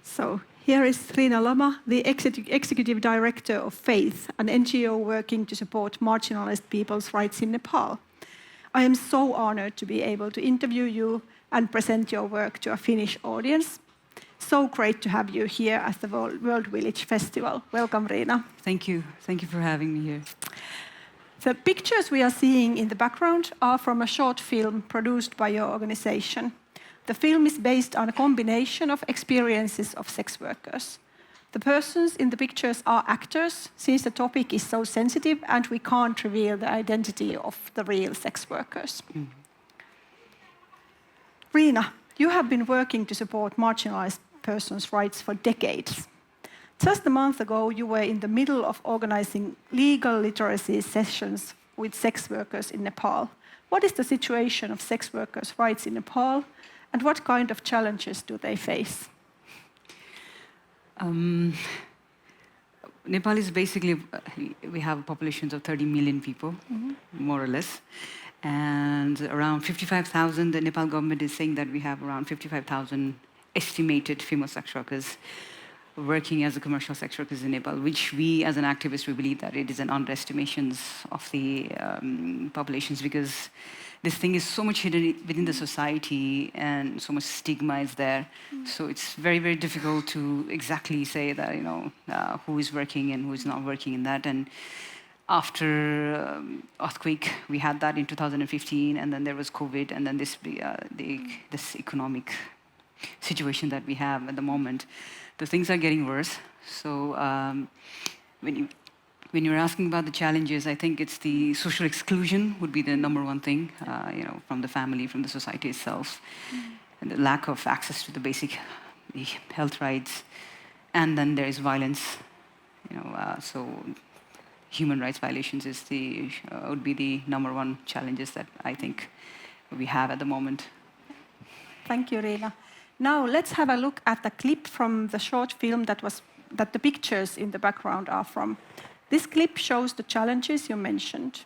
So here is Riina Lama, the Executive Director of FAITH, an NGO working to support marginalized people's rights in Nepal. I am so honored to be able to interview you and present your work to a Finnish audience. So great to have you here at the World Village Festival. Welcome, Riina. Thank you. Thank you for having me here. The pictures we are seeing in the background are from a short film produced by your organization. The film is based on a combination of experiences of sex workers. The persons in the pictures are actors, since the topic is so sensitive and we can't reveal the identity of the real sex workers. Riina, you have been working to support marginalized persons' rights for decades. Just a month ago, you were in the middle of organizing legal literacy sessions with sex workers in Nepal. What is the situation of sex workers' rights in Nepal, and what kind of challenges do they face? Nepal is basically, we have populations of 30 million people, more or less. And around 55,000, the Nepal government is saying that we have around 55,000 estimated female sex workers working as a commercial sex workers in Nepal, which we, as an activist, we believe that it is an underestimation of the populations, because this thing is so much hidden within the society and so much stigma is there. So it's very, very difficult to exactly say that, who is working and who is not working in that. And after earthquake, we had that in 2015, and then there was COVID, and then this economic situation that we have at the moment. The things are getting worse. So when you're asking about the challenges, I think it's the social exclusion would be the number one thing, from the family, from the society itself, and the lack of access to the basic health rights, and then there is violence. So human rights violations would be the number one challenges that I think we have at the moment. Thank you, Riina. Now let's have a look at the clip from the short film that the pictures in the background are from. This clip shows the challenges you mentioned.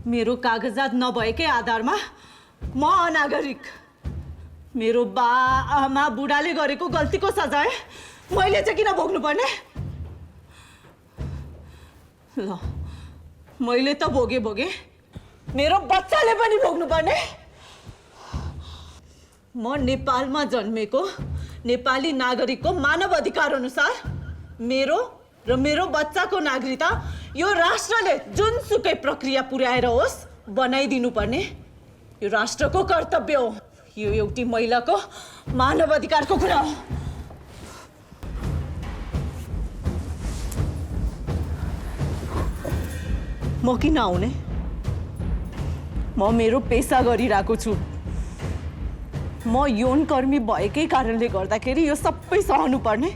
मेरो कागजात नभएकै आधारमा म अनागरिक। मेरो बा आमा बुढाले गरेको गल्तीको सजाय मैले चाहिँ किन भोग्नु पर्ने? ल मैले त भोगे मेरो बच्चाले पनि भोग्नु पर्ने? म नेपालमा जन्मेको नेपाली नागरिकको मानव अधिकार अनुसार मेरो बच्चाको नागरिकता यो राष्ट्रले जुनसुकै प्रक्रिया पुर्याएर होस् बनाइदिनु पर्ने यो राष्ट्रको कर्तव्य हो। यो एउटी महिलाको मानव अधिकारको कुरा हो। म किन आउने? म मेरो पेशा गरिरहेको छु। म यौनकर्मी भएकै कारणले गर्दाखेरि यो सबै सहनु पर्ने?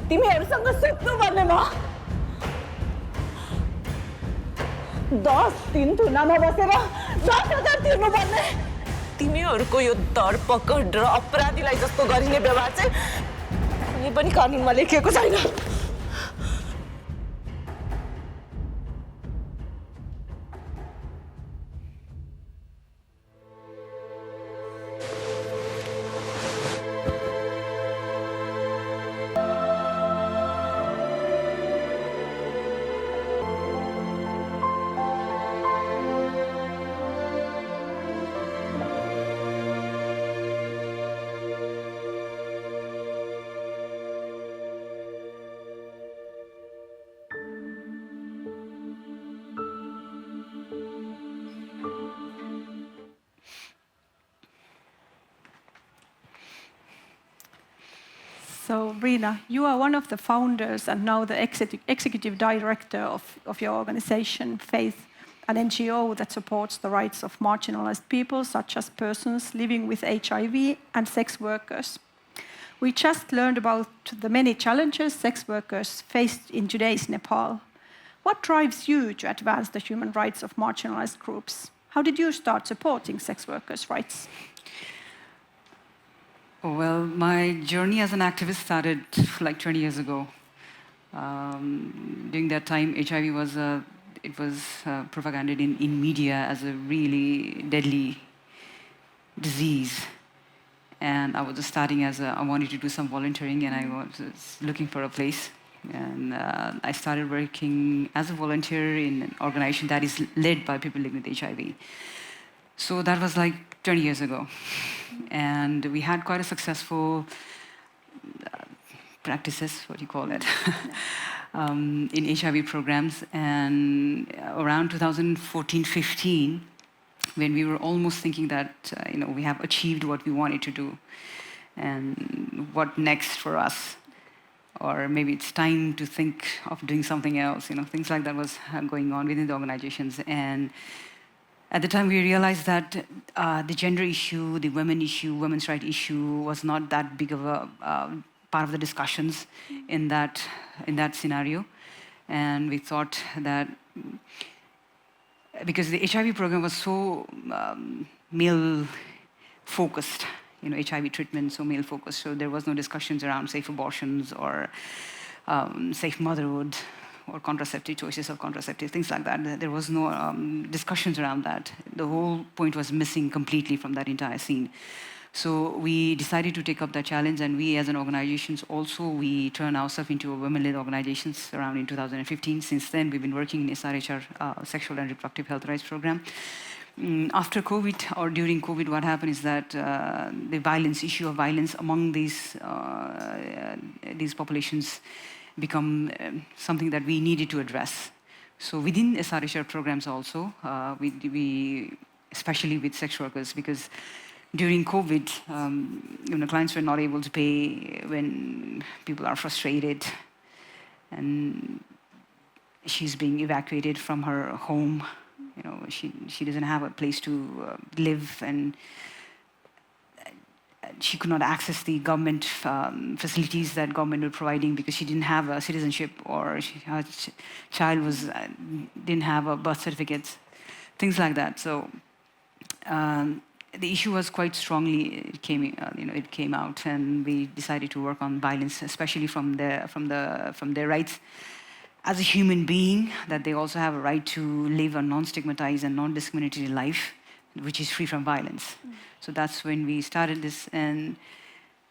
तिमीहरूसँग सुत्नु पर्ने म 10 दिन थुनामा बसेर 10,000 तिर्नु पर्ने? तिमीहरूको यो धरपकड र अपराधीलाई जस्तो गरिने व्यवहार चाहिँ कुनै पनि कानुनमा लेखिएको छैन। So, Riina, you are one of the founders and now the executive director of your organization, Faith, an NGO that supports the rights of marginalized people, such as persons living with HIV and sex workers. We just learned about the many challenges sex workers face in today's Nepal. What drives you to advance the human rights of marginalized groups? How did you start supporting sex workers' rights? Well, my journey as an activist started like 20 years ago. During that time, HIV was propaganded in media as a really deadly disease. And I was just starting I wanted to do some volunteering, and I was looking for a place. And I started working as a volunteer in an organization that is led by people living with HIV. So that was like 20 years ago. And we had quite a successful practices, what do you call it, in HIV programs. And around 2014-15, when we were almost thinking that we have achieved what we wanted to do, and what next for us, or maybe it's time to think of doing something else, things like that was going on within the organizations. And at the time, we realized that the gender issue, the women issue, women's rights issue was not that big of a part of the discussions in that scenario. And we thought that because the HIV program was so male-focused, HIV treatment so male-focused, so there was no discussions around safe abortions or safe motherhood or contraceptive choices of contraceptives, things like that. There was no discussions around that. The whole point was missing completely from that entire scene. So we decided to take up that challenge, and we as an organization also, we turned ourselves into a women-led organizations around in 2015. Since then, we've been working in SRHR, Sexual and Reproductive Health Rights Program. After COVID or during COVID, what happened is that the issue of violence among these populations become something that we needed to address. So within SRHR programs also, we especially with sex workers, because during COVID, clients were not able to pay when people are frustrated, and she's being evacuated from her home. She doesn't have a place to live, and she could not access the government facilities that government were providing because she didn't have a citizenship, or her child didn't have a birth certificate, things like that. So the issue was quite strongly it came out, and we decided to work on violence, especially from their rights as a human being, that they also have a right to live a non-stigmatized and non-discriminatory life, which is free from violence. So that's when we started this. And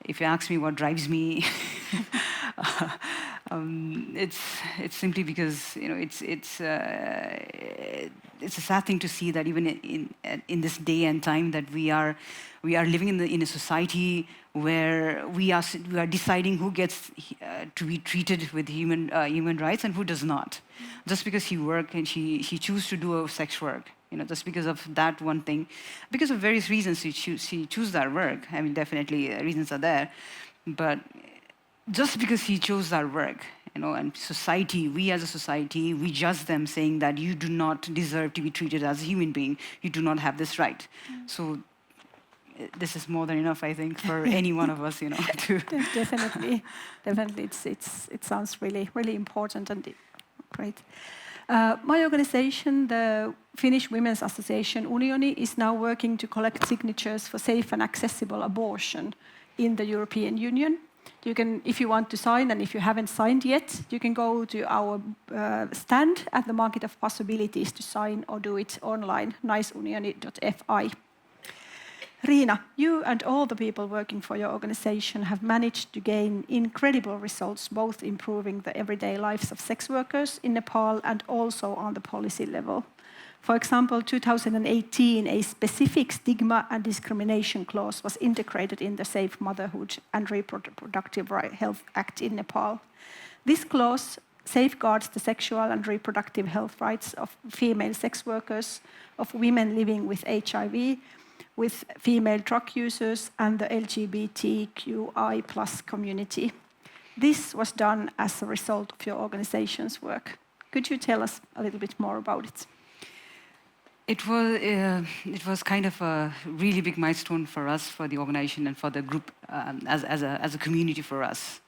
if you ask me what drives me, it's simply because it's a sad thing to see that even in this day and time that we are living in a society where we are deciding who gets to be treated with human rights and who does not, just because he works and she chooses to do a sex work. Just because of that one thing, because of various reasons she choose that work. I mean, definitely reasons are there, but just because he chose that work, and society, we as a society, we judge them saying that you do not deserve to be treated as a human being. You do not have this right. So this is more than enough, I think, for any one of us, to. Definitely. It sounds really, really important and great. My organization, the Finnish Women's Association Unioni, is now working to collect signatures for safe and accessible abortion in the European Union. You can, if you want to sign, and if you haven't signed yet, you can go to our stand at the Market of Possibilities to sign, or do it online, naisunioni.fi. Riina, you and all the people working for your organization have managed to gain incredible results, both improving the everyday lives of sex workers in Nepal and also on the policy level. For example, 2018, a specific stigma and discrimination clause was integrated in the Safe Motherhood and Reproductive Health Act in Nepal. This clause safeguards the sexual and reproductive health rights of female sex workers, of women living with HIV, with female drug users, and the LGBTQI+ community. This was done as a result of your organization's work. Could you tell us a little bit more about it? It was kind of a really big milestone for us, for the organization, and for the group as a community for us,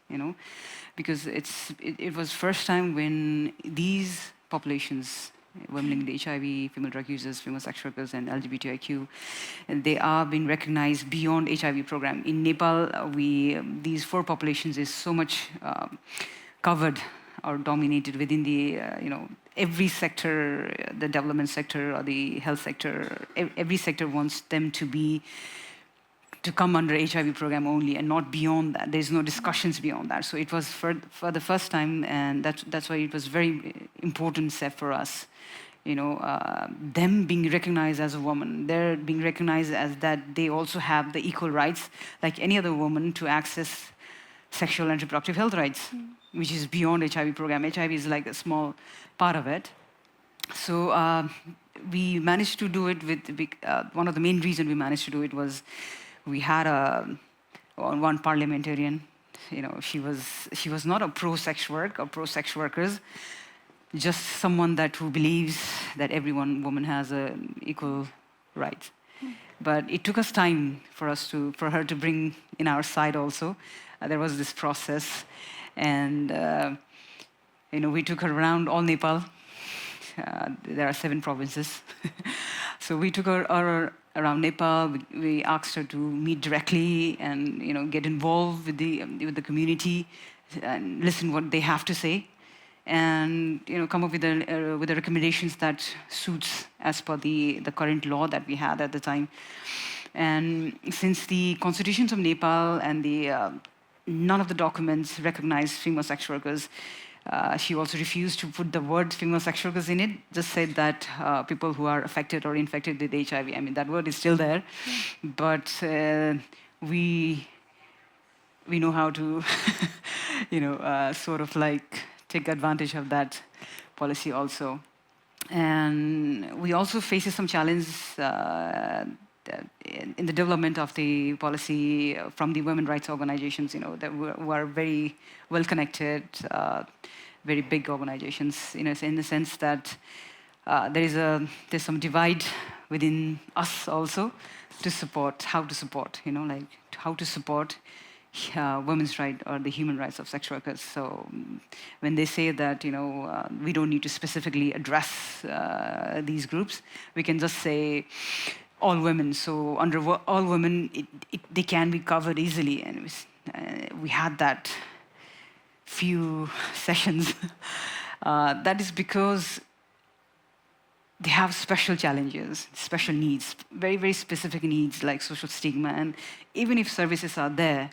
because it was first time when these populations, women linked to HIV, female drug users, female sex workers, and LGBTIQ, and they are being recognized beyond HIV program. In Nepal, these 4 populations is so much covered or dominated within the every sector, the development sector or the health sector. Every sector wants them to come under HIV program only and not beyond that. There's no discussions beyond that. So it was for the first time, and that's why it was very important step for us. Them being recognized as a woman, they're being recognized as that they also have the equal rights like any other woman to access sexual and reproductive health rights, which is beyond HIV program. HIV is like a small part of it. So we managed to do it with, one of the main reasons we managed to do it was we had one parliamentarian. She was not a pro-sex work or pro-sex workers, just someone who believes that every woman has equal rights. But it took us time for her to bring in our side also. There was this process, and we took her around all Nepal. There are 7 provinces, so we took her around Nepal. We asked her to meet directly and get involved with the community and listen what they have to say, and come up with the recommendations that suits as per the current law that we had at the time. And since the constitutions of Nepal and none of the documents recognize female sex workers, she also refused to put the word female sex workers in it, just said that people who are affected or infected with HIV. I mean, that word is still there, but we know how to, sort of like take advantage of that policy also. And we also face some challenges in the development of the policy from the women rights organizations, that who are very well connected, very big organizations, in the sense that there's some divide within us also to support, how to support women's rights or the human rights of sex workers. So when they say that we don't need to specifically address these groups, we can just say all women. So under all women, they can be covered easily, and we had that few sessions. That is because they have special challenges, special needs, very, very specific needs like social stigma. And even if services are there,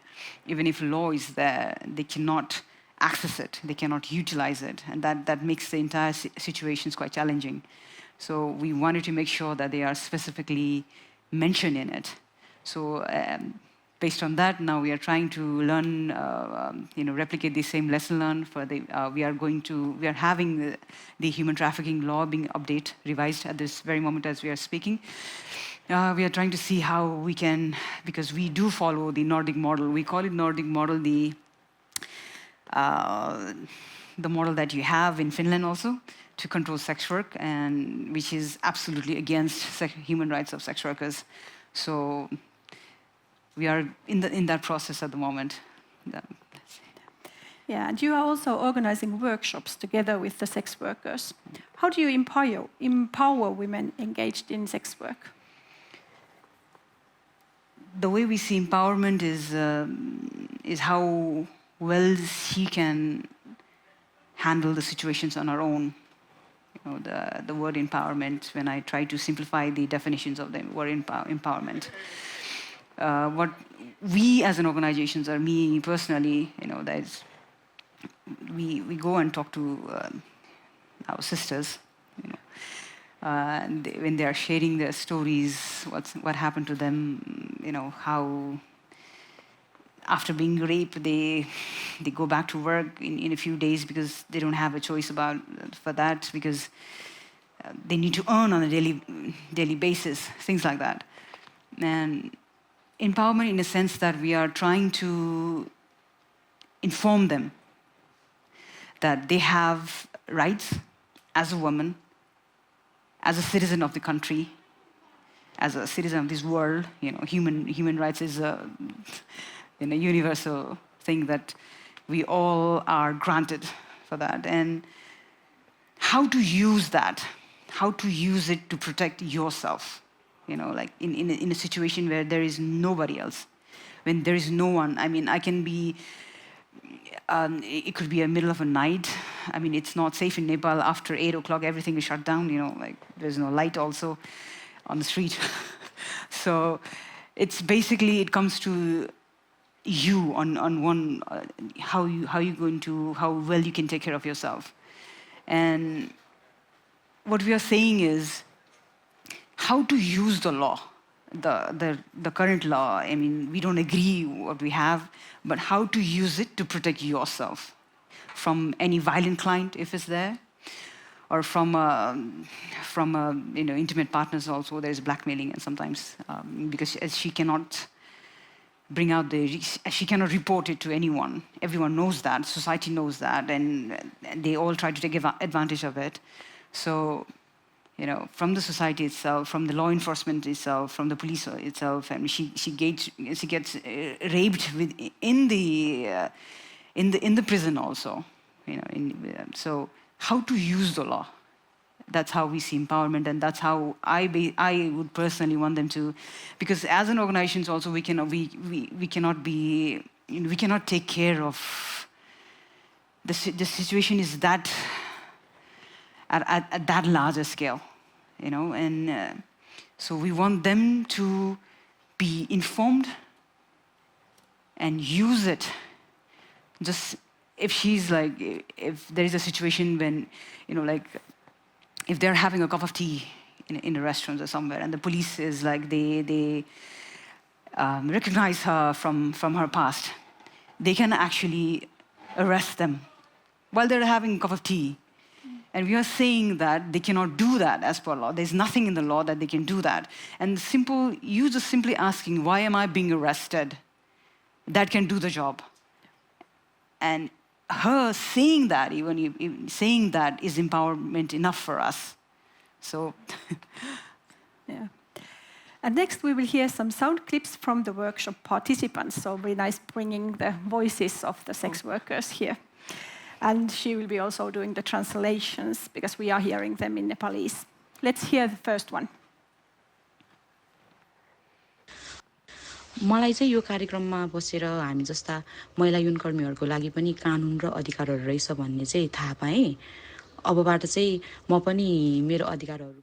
even if law is there, they cannot access it, they cannot utilize it. And that makes the entire situations quite challenging. So we wanted to make sure that they are specifically mentioned in it. So based on that, now we are trying to learn, replicate the same lesson learned. We are having the human trafficking law being revised at this very moment as we are speaking. We are trying to see how we can, because we do follow the Nordic model. We call it Nordic model, the model that you have in Finland also, to control sex work, and which is absolutely against human rights of sex workers. So we are in that process at the moment. Yeah, and you are also organizing workshops together with the sex workers. How do you empower women engaged in sex work? The way we see empowerment is how well she can handle the situations on her own. The word empowerment, when I try to simplify the definitions of the word empowerment. What we as an organization, or me personally, that is, we go and talk to our sisters, and when they are sharing their stories, what happened to them, how after being raped, they go back to work in a few days because they don't have a choice for that, because they need to earn on a daily basis, things like that. And empowerment in a sense that we are trying to inform them that they have rights as a woman, as a citizen of the country, as a citizen of this world. Human rights is a universal thing that we all are granted for that. And how to use that, how to use it to protect yourself, like in a situation where there is nobody else, when there is no one. I mean, I can be, it could be a middle of a night. I mean, it's not safe in Nepal. After 8 o'clock, everything is shut down, like there's no light also on the street. So it's basically, it comes to you on one, how well you can take care of yourself. And what we are saying is how to use the law, the current law. I mean, we don't agree what we have, but how to use it to protect yourself from any violent client if it's there, or from intimate partners also. There is blackmailing, and sometimes because she cannot bring out she cannot report it to anyone. Everyone knows that, society knows that, and they all try to take advantage of it. So, from the society itself, from the law enforcement itself, from the police itself, and she gets raped in the prison also. So how to use the law? That's how we see empowerment, and that's how I would personally want them to, because as an organization also we cannot take care of the situation is that at that larger scale, and so we want them to be informed and use it. Just if there is a situation when, if they're having a cup of tea in a restaurant or somewhere, and the police is like, they recognize her from her past, they can actually arrest them while they're having a cup of tea. And we are saying that they cannot do that as per law. There's nothing in the law that they can do that. And you just simply asking, why am I being arrested? That can do the job. And her saying that, even saying that, is empowerment enough for us. So, yeah. And next we will hear some sound clips from the workshop participants. So very nice bringing the voices of the sex workers here. And she will be also doing the translations because we are hearing them in Nepalese. Let's hear the first one. मलाई चाहिँ यो कार्यक्रममा बसेर हामी जस्ता महिला युनकर्मीहरूको लागि पनि कानुन र अधिकारहरू रहेछ भन्ने चाहिँ थाहा पाएँ। अबबाट चाहिँ म पनि मेरो अधिकारहरू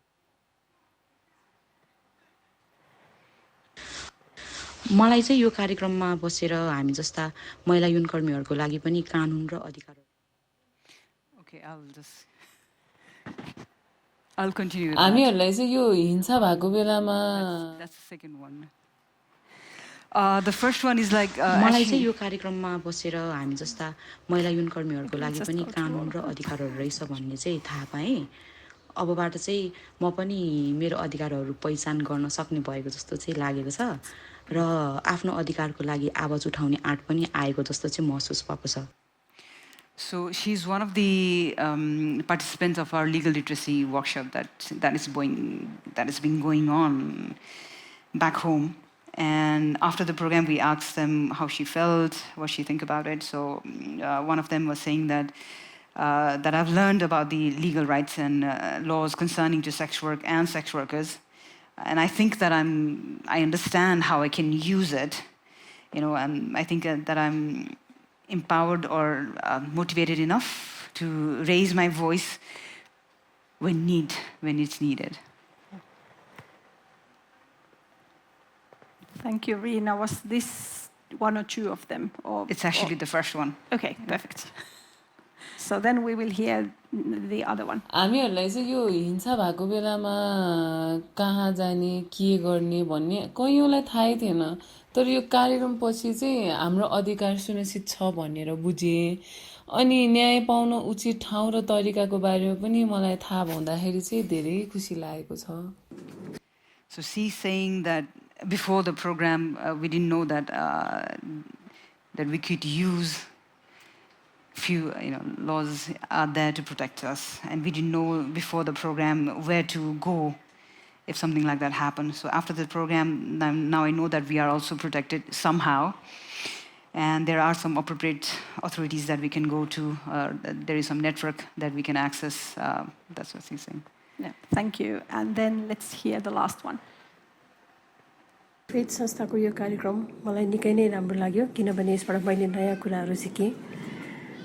मलाई चाहिँ यो कार्यक्रममा बसेर हामी जस्ता महिला युनकर्मीहरूको लागि पनि कानुन र अधिकारहरू Okay, I'll continue with हामीहरूलाई चाहिँ यो हिंसा भएको बेलामा that's the second one. The first one is like मलाई चाहिँ यो कार्यक्रममा बसेर हामी जस्ता महिला युनकर्मीहरूको लागि पनि कानुन र अधिकारहरू रहेछ भन्ने चाहिँ थाहा पाएँ। अबबाट चाहिँ म पनि मेरो अधिकारहरू पहिचान गर्न सक्ने भएको जस्तो चाहिँ लागेको छ र आफ्नो अधिकारको लागि आवाज उठाउने आँट पनि आएको जस्तो चाहिँ महसुस भएको छ। So she's one of the participants of our legal literacy workshop that is been going on back home. And after the program, we asked them how she felt, what she think about it. So one of them was saying that I've learned about the legal rights and laws concerning to sex work and sex workers, and I think that I understand how I can use it, and I think that I'm empowered or motivated enough to raise my voice when it's needed. Thank you, Rina. Was this one or two of them? It's actually the first one. Okay, perfect. So then we will hear the other one. हामीहरूलाई चाहिँ यो हिंसा भएको बेलामा कहाँ जाने के गर्ने भन्ने कयौँलाई थाहै थिएन, तर यो कार्यक्रम पछि चाहिँ हाम्रो अधिकार सुनिश्चित छ भनेर बुझेँ। अनि न्याय पाउन उचित ठाउँ र तरिकाको बारेमा पनि मलाई थाहा हुँदाखेरि चाहिँ धेरै खुसी लागेको छ। So she's saying that before the program, we didn't know that we could use few laws are there to protect us, and we didn't know before the program where to go if something like that happened. So after the program, now I know that we are also protected somehow, and there are some appropriate authorities that we can go to. There is some network that we can access. That's what he's saying. Yeah, thank you. And then let's hear the last one. Faith संस्थाको यो कार्यक्रम मलाई निकै नै राम्रो लाग्यो किनभने यसबाट मैले नयाँ कुराहरू सिकेँ।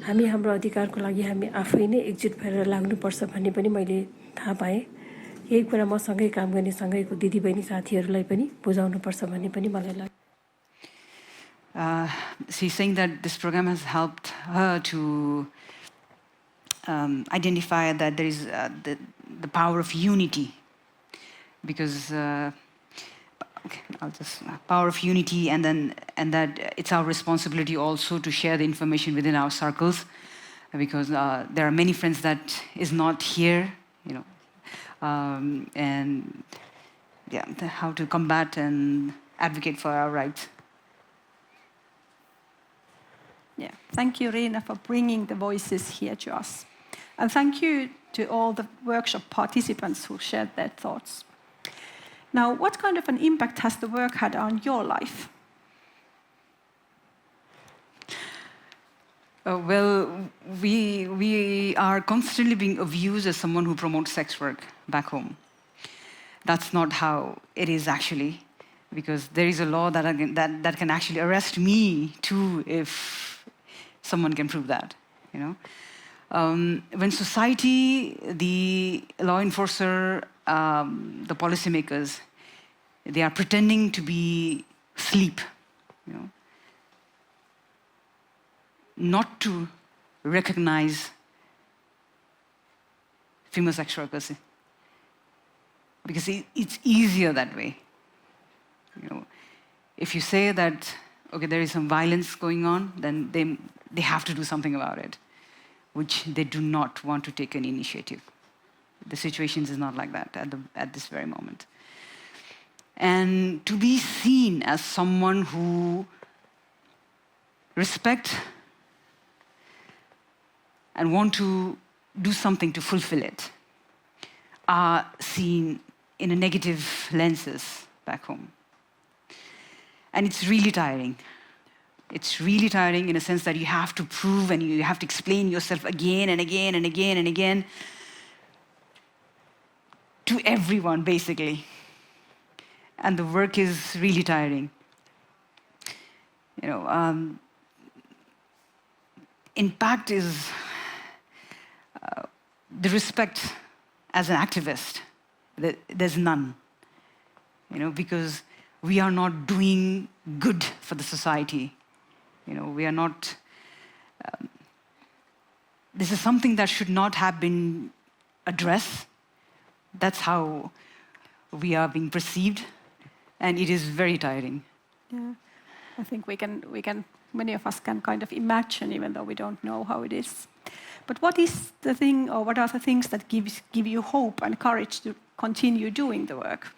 हामी हाम्रो अधिकारको लागि हामी आफै नै एकजुट भएर लाग्नुपर्छ भन्ने पनि मैले थाहा पाएँ। यही कुरा म सँगै काम गर्ने सँगैको दिदीबहिनी साथीहरूलाई पनि बुझाउनुपर्छ भन्ने पनि मलाई लाग्यो। She's saying that this program has helped her to identify that there is the power of unity, because power of unity, and that it's our responsibility also to share the information within our circles, because there are many friends that is not here, and yeah, how to combat and advocate for our rights. Yeah, thank you, Riina, for bringing the voices here to us. And thank you to all the workshop participants who shared their thoughts. Now, what kind of an impact has the work had on your life? Well, we are constantly being abused as someone who promotes sex work back home. That's not how it is actually, because there is a law that can actually arrest me too if someone can prove that. When society, the law enforcer, the policymakers, they are pretending to be asleep, not to recognize female sex workers, because it's easier that way. If you say that, okay, there is some violence going on, then they have to do something about it, which they do not want to take any initiative. The situation is not like that at this very moment. And to be seen as someone who respects and want to do something to fulfill it are seen in a negative lenses back home. And it's really tiring. It's really tiring in a sense that you have to prove and you have to explain yourself again and again and again and again to everyone, basically. And the work is really tiring. Impact is the respect as an activist. There's none, because we are not doing good for the society. We are not. This is something that should not have been addressed. That's how we are being perceived, and it is very tiring. Yeah, I think we can. Many of us can kind of imagine, even though we don't know how it is. But what is the thing, or what are the things that give you hope and courage to continue doing the work?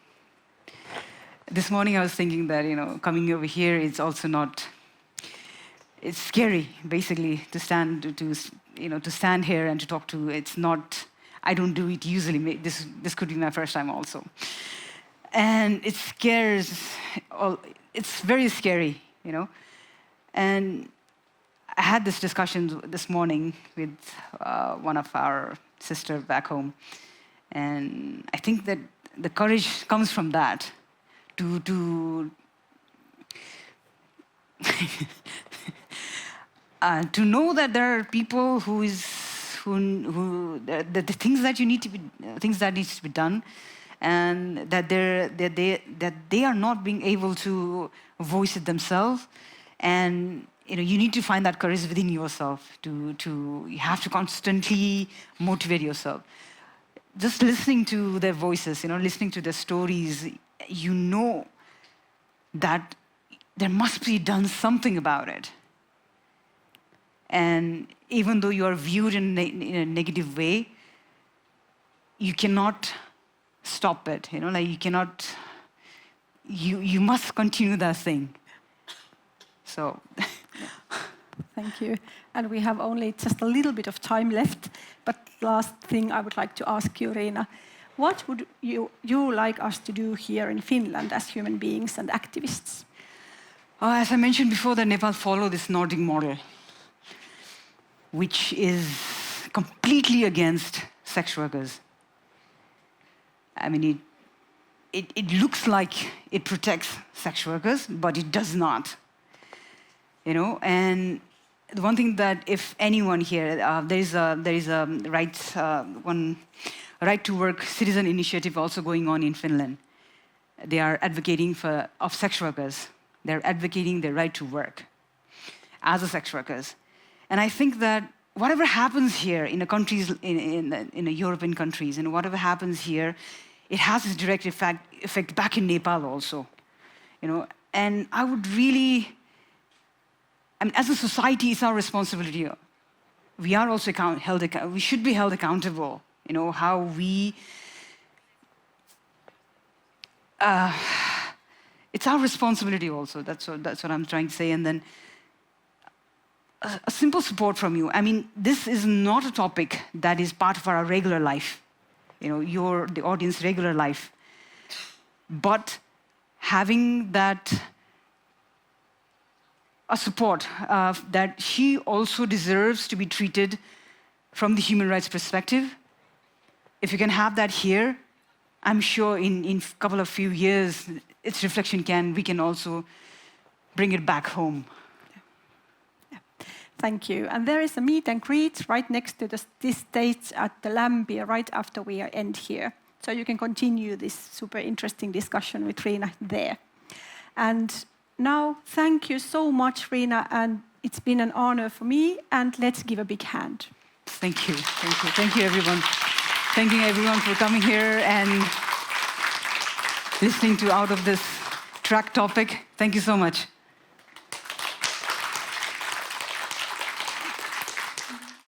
This morning I was thinking that, coming over here is also not. It's scary, basically, to stand here and to talk to. It's not. I don't do it usually. This could be my first time also, and it scares. It's very scary, And I had this discussion this morning with one of our sisters back home, and I think that the courage comes from that. To know that there are people who the things that needs to be done, and that they are not being able to voice it themselves, and you need to find that courage within yourself. You have to constantly motivate yourself. Just listening to their voices, listening to their stories, that there must be done something about it. And even though you are viewed in a negative way, you cannot stop it. You cannot. You must continue that thing. So. Thank you. And we have only just a little bit of time left. But last thing I would like to ask you, Riina, what would you like us to do here in Finland as human beings and activists? As I mentioned before, that Nepal follow this Nordic model, which is completely against sex workers. I mean, it looks like it protects sex workers, but it does not. You know, and the one thing that if anyone here, there is a right to work citizen initiative also going on in Finland. They are advocating of sex workers. They're advocating their right to work as a sex workers. And I think that whatever happens here in the countries, in the European countries, and whatever happens here, it has its direct effect back in Nepal also. You know, and I would really, I mean, as a society, it's our responsibility. We are also we should be held accountable. You know, how we, it's our responsibility also. That's what I'm trying to say. And then a simple support from you. I mean, this is not a topic that is part of our regular life. You know, the audience regular life. But having that a support that she also deserves to be treated from the human rights perspective. If you can have that here, I'm sure in a couple of few years, its reflection we can also bring it back home. Yeah. Thank you. And there is a meet and greet right next to this stage at the Lambia right after we end here. So you can continue this super interesting discussion with Riina there. And now, thank you so much, Riina, and it's been an honor for me, and let's give a big hand. Thank you. Thank you. Thank you, everyone. Thank you, everyone, for coming here and listening to Out of This Track topic. Thank you so much.